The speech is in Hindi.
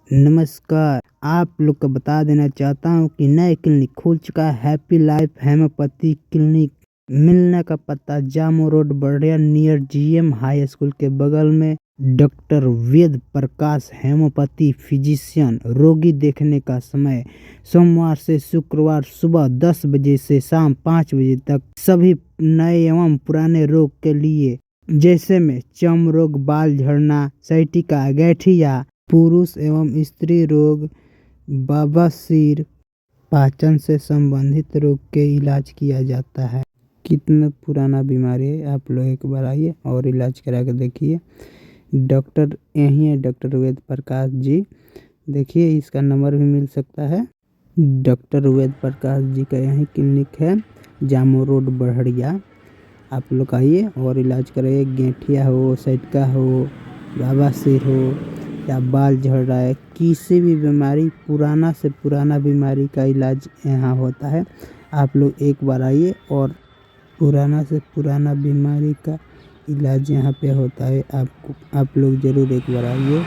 नमस्कार, आप लोग को बता देना चाहता हूँ कि नया क्लिनिक खुल चुका है। Happy life homoeopathy clinic. मिलने का पता जामो रोड बड़िया नियर जीएम हाई स्कूल के बगल में। Doctor Ved Prakash homoeopathy physician. रोगी देखने का समय सोमवार से शुक्रवार सुबह 10 बजे से शाम 5 बजे तक। सभी नए एवं पुराने रोग के लिए जैसे में चर्म रोग, बाल झड़ना, साइटिका, गैठिया, पुरुष एवं स्त्री रोग, बवासीर, पाचन से संबंधित रोग के इलाज किया जाता है। कितना पुराना बीमारी है, आप लोग एक बार आइए और इलाज करा के देखिए। डॉक्टर यही है, डॉक्टर वेद प्रकाश जी। देखिए इसका नंबर भी मिल सकता है। डॉक्टर वेद प्रकाश जी का यही क्लिनिक है, जामो रोड बड़हड़िया। आप लोग आइए और इलाज कराइए। गेठिया हो, साइटिका हो, बवासीर हो या बाल झड़ रहा है, किसी भी बीमारी, पुराना से पुराना बीमारी का इलाज यहाँ होता है। आप लोग एक बार आइए और पुराना से पुराना बीमारी का इलाज यहाँ पे होता है। आप लोग ज़रूर एक बार आइए।